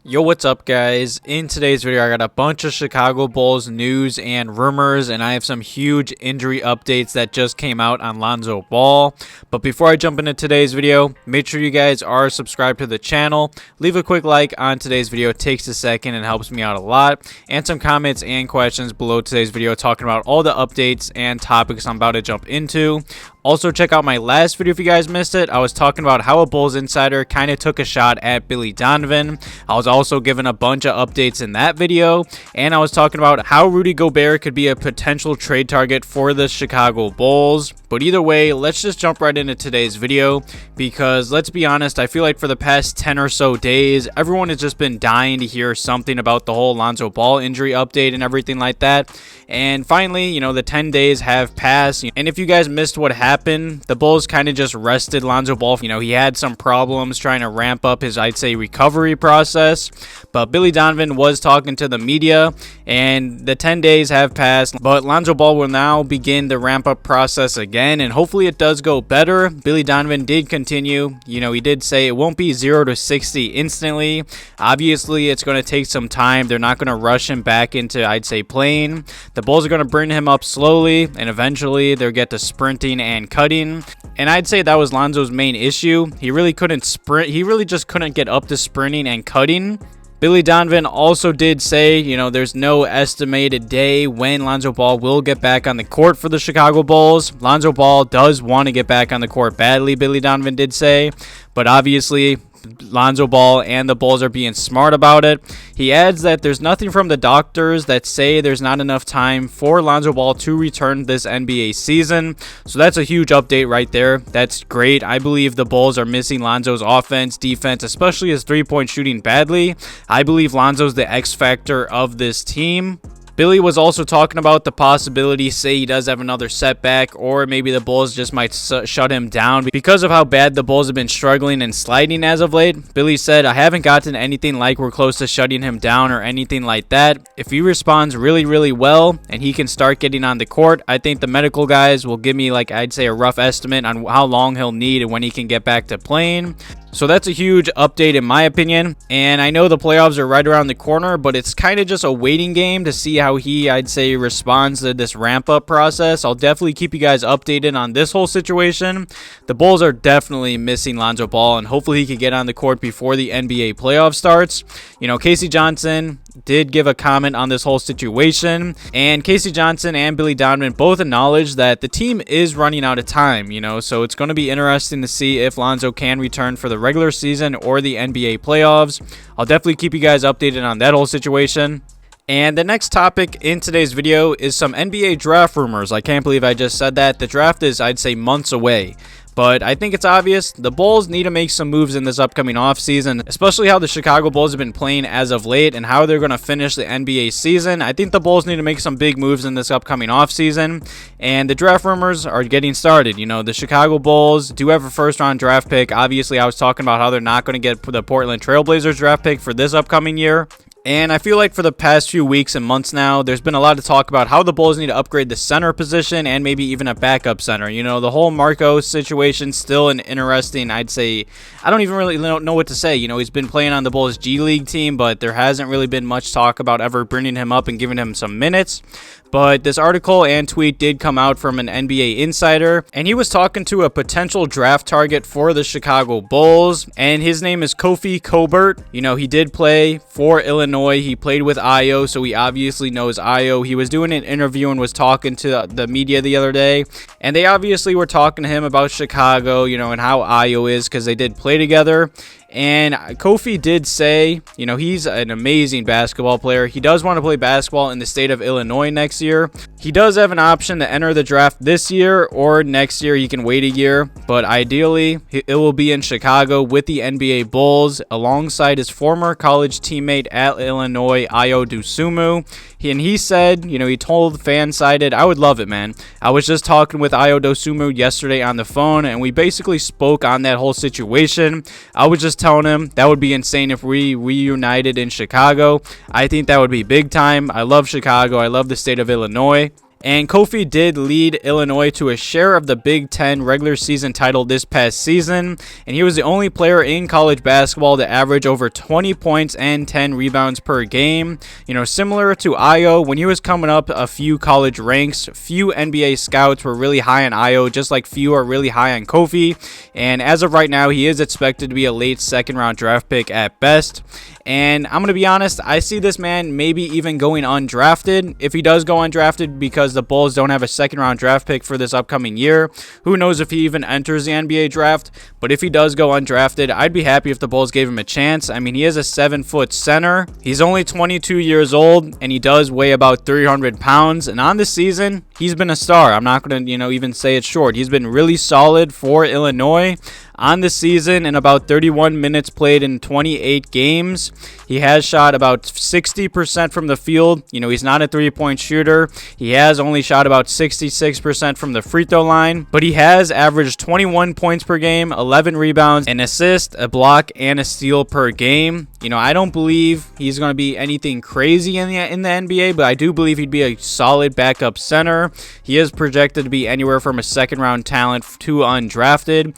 Yo, what's up, guys? In today's video, I got a bunch of Chicago Bulls news and rumors, and I have some huge injury updates that just came out on Lonzo Ball. But before I jump into today's video, make sure you guys are subscribed to the channel. Leave a quick like on today's video. It takes a second and helps me out a lot. And some comments and questions below today's video talking about all the updates and topics I'm about to jump into. Also, check out my last video if you guys missed it. I was talking about how a Bulls insider kind of took a shot at Billy Donovan. I was also given a bunch of updates in that video, and I was talking about how Rudy Gobert could be a potential trade target for the Chicago Bulls. But either way, let's just jump right into today's video, because let's be honest, I feel like for the past 10 or so days, everyone has just been dying to hear something about the whole Lonzo Ball injury update and everything like that. And finally, the 10 days have passed. And if you guys missed what happened, the Bulls kind of just rested Lonzo Ball. He had some problems trying to ramp up his, I'd say, recovery process. But Billy Donovan was talking to the media, and the 10 days have passed. But Lonzo Ball will now begin the ramp up process again, and hopefully it does go better. Billy Donovan did continue. He did say it won't be 0 to 60 instantly. Obviously, it's going to take some time. They're not going to rush him back into, I'd say, playing. The Bulls are going to bring him up slowly, and eventually they'll get to sprinting and cutting. And I'd say that was Lonzo's main issue. He really couldn't sprint. He really just couldn't get up to sprinting and cutting. Billy Donovan also did say, there's no estimated day when Lonzo Ball will get back on the court for the Chicago Bulls. Lonzo Ball does want to get back on the court badly, Billy Donovan did say. But obviously, Lonzo Ball and the Bulls are being smart about it. He adds that there's nothing from the doctors that say there's not enough time for Lonzo Ball to return this NBA season. So that's a huge update right there. That's great. I believe the Bulls are missing Lonzo's offense, defense, especially his three-point shooting badly. I believe Lonzo's the X factor of this team. Billy was also talking about the possibility, say he does have another setback, or maybe the Bulls just might shut him down because of how bad the Bulls have been struggling and sliding as of late. Billy said, I haven't gotten anything like we're close to shutting him down or anything like that. If he responds really, really well and he can start getting on the court, I think the medical guys will give me, I'd say, a rough estimate on how long he'll need and when he can get back to playing. So that's a huge update in my opinion. And I know the playoffs are right around the corner, but it's kind of just a waiting game to see how he, I'd say, responds to this ramp up process. I'll definitely keep you guys updated on this whole situation. The Bulls are definitely missing Lonzo Ball, and hopefully he can get on the court before the NBA playoff starts. Casey Johnson did give a comment on this whole situation, and Casey Johnson and Billy Donovan both acknowledged that the team is running out of time, so it's going to be interesting to see if Lonzo can return for the regular season or the NBA playoffs. I'll definitely keep you guys updated on that whole situation. And the next topic in today's video is some NBA draft rumors. I can't believe I just said that. The draft is, I'd say, months away. But I think it's obvious the Bulls need to make some moves in this upcoming offseason, especially how the Chicago Bulls have been playing as of late and how they're going to finish the NBA season. I think the Bulls need to make some big moves in this upcoming offseason, and the draft rumors are getting started. The Chicago Bulls do have a first-round draft pick. Obviously, I was talking about how they're not going to get the Portland Trailblazers draft pick for this upcoming year. And I feel like for the past few weeks and months now, there's been a lot of talk about how the Bulls need to upgrade the center position and maybe even a backup center. The whole Marko situation, still an interesting, I'd say, I don't even really know what to say. He's been playing on the Bulls G League team, but there hasn't really been much talk about ever bringing him up and giving him some minutes. But this article and tweet did come out from an NBA insider, and he was talking to a potential draft target for the Chicago Bulls, and his name is Kofi Cockburn. He did play for Illinois. He played with Ayo, so he obviously knows Ayo. He was doing an interview and was talking to the media the other day, and they obviously were talking to him about Chicago, and how Ayo is, because they did play together. And Kofi did say, he's an amazing basketball player. He does want to play basketball in the state of Illinois next year. He does have an option to enter the draft this year or next year. He can wait a year, but ideally it will be in Chicago with the NBA Bulls alongside his former college teammate at Illinois, Dosunmu. And he said, he told FanSided, I would love it, man. I was just talking with Dosunmu yesterday on the phone, and we basically spoke on that whole situation. I was just telling him that would be insane if we reunited in Chicago. I think that would be big time. I love Chicago. I love the state of Illinois. And Kofi did lead Illinois to a share of the Big Ten regular season title this past season, and he was the only player in college basketball to average over 20 points and 10 rebounds per game. You know, similar to Ayo, when he was coming up a few college ranks, few NBA scouts were really high on Ayo, just like few are really high on Kofi. And as of right now, he is expected to be a late second round draft pick at best. And I'm going to be honest, I see this man maybe even going undrafted. If he does go undrafted because the Bulls don't have a second round draft pick for this upcoming year, who knows if he even enters the NBA draft. But if he does go undrafted, I'd be happy if the Bulls gave him a chance. I mean, he is a 7-foot center. He's only 22 years old, and he does weigh about 300 pounds. And on this season, he's been a star. I'm not going to, even say it's short. He's been really solid for Illinois. On the season, in about 31 minutes played in 28 games, he has shot about 60% from the field. He's not a three-point shooter. He has only shot about 66% from the free throw line, but he has averaged 21 points per game, 11 rebounds, an assist, a block, and a steal per game. I don't believe he's going to be anything crazy in the NBA, but I do believe he'd be a solid backup center. He is projected to be anywhere from a second-round talent to undrafted.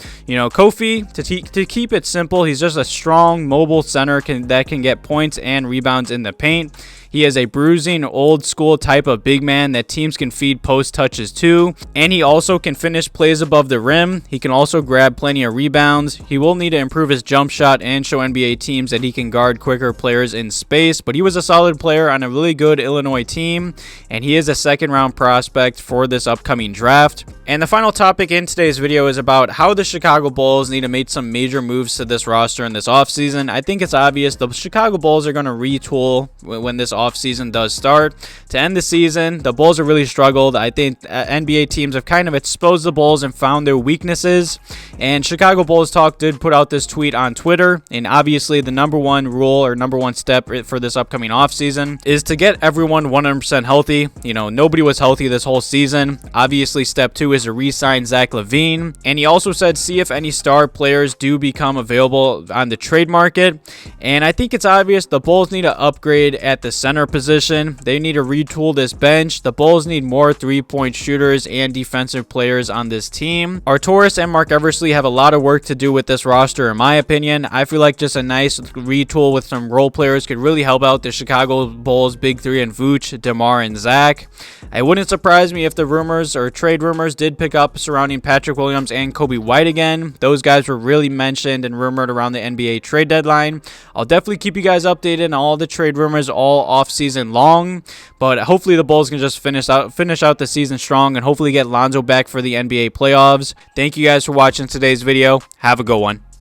Kofi, to keep it simple, he's just a strong, mobile center that can get points and rebounds in the paint. He is a bruising, old-school type of big man that teams can feed post touches to, and he also can finish plays above the rim. He can also grab plenty of rebounds. He will need to improve his jump shot and show NBA teams that he can guard quicker players in space, but he was a solid player on a really good Illinois team, and he is a second-round prospect for this upcoming draft. And the final topic in today's video is about how the Chicago Bulls need to make some major moves to this roster in this offseason. I think it's obvious the Chicago Bulls are going to retool when this offseason does start. To end the season, the Bulls have really struggled. I think NBA teams have kind of exposed the Bulls and found their weaknesses. And Chicago Bulls Talk did put out this tweet on Twitter. And obviously the number one rule or number one step for this upcoming offseason is to get everyone 100% healthy. Nobody was healthy this whole season. Obviously step two is to re-sign Zach LaVine. And he also said see if any star players do become available on the trade market. And I think it's obvious the Bulls need to upgrade at the center position. They need to retool this bench. The Bulls need more three-point shooters and defensive players on this team. Arturas and Mark Eversley have a lot of work to do with this roster, in my opinion. I feel like just a nice retool with some role players could really help out the Chicago Bulls big three and Vooch, Demar, and Zach. It wouldn't surprise me if the rumors or trade rumors did pick up surrounding Patrick Williams and Coby White again. Those guys were really mentioned and rumored around the NBA trade deadline. I'll definitely keep you guys updated on all the trade rumors all off season long, but hopefully the Bulls can just finish out the season strong and hopefully get Lonzo back for the NBA playoffs. Thank you guys for watching today's video. Have a good one.